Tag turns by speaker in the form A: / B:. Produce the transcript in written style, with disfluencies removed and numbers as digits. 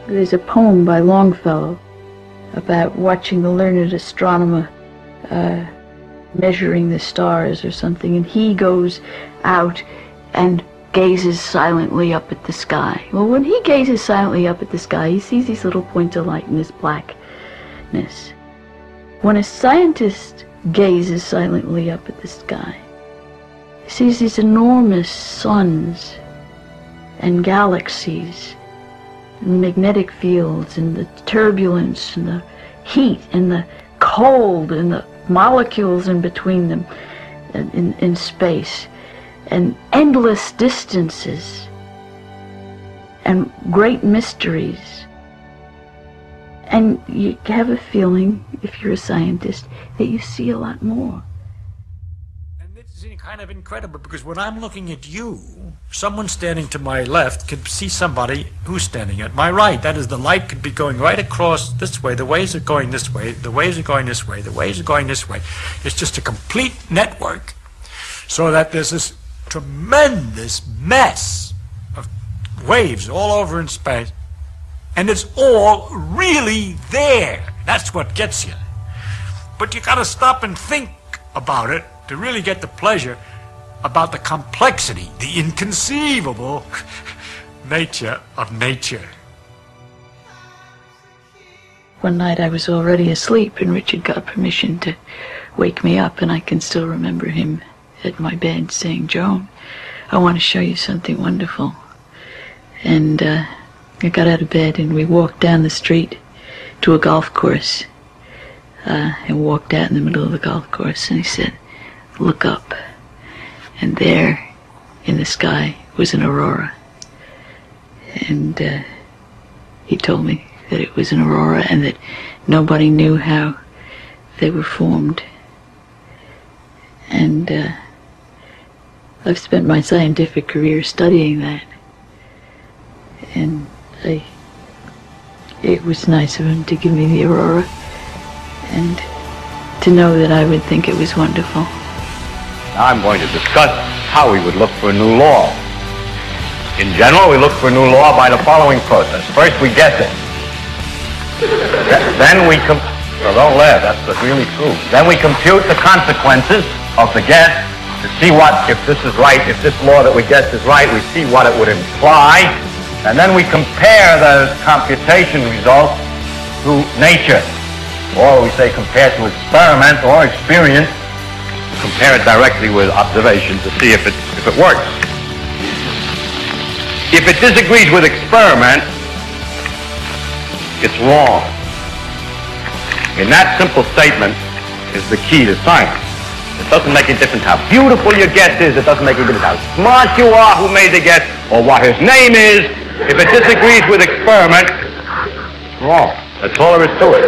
A: There's a poem by Longfellow about watching the learned astronomer measuring the stars or something, and he goes out and gazes silently up at the sky. Well, when he gazes silently up at the sky, he sees these little points of light in this blackness. When a scientist gazes silently up at the sky, he sees these enormous suns and galaxies and magnetic fields and the turbulence and the heat and the cold and the molecules in between them in space, and endless distances and great mysteries. And you have a feeling, if you're a scientist, that you see a lot more.
B: And this is kind of incredible, because when I'm looking at you, someone standing to my left could see somebody who's standing at my right. That is, the light could be going right across this way, the waves are going this way, the waves are going this way, the waves are going this way. It's just a complete network, so that there's this tremendous mess of waves all over in space, and it's all really there. That's what gets you. But you got to stop and think about it to really get the pleasure about the complexity, the inconceivable nature of nature.
A: One night I was already asleep, and Richard got permission to wake me up, and I can still remember him at my bed saying, "Joan, I want to show you something wonderful." And I got out of bed and we walked down the street to a golf course, and walked out in the middle of the golf course, and he said, "Look up." And there in the sky was an aurora. And he told me that it was an aurora and that nobody knew how they were formed. And I've spent my scientific career studying that. And it was nice of him to give me the aurora and to know that I would think it was wonderful.
C: Now I'm going to discuss how we would look for a new law. In general, we look for a new law by the following process. First, we guess it. Then we don't laugh, that's really true. Then we compute the consequences of the guess to see what, if this is right, if this law that we guessed is right, we see what it would imply. And then we compare those computation results to nature. Or we say compare to experiment or experience. Compare it directly with observation to see if it works. If it disagrees with experiment, it's wrong. And that simple statement is the key to science. It doesn't make a difference how beautiful your guess is. It doesn't make a difference how smart you are, who made the guess, or what his name is. If it disagrees with experiment, it's wrong. That's all there is to it.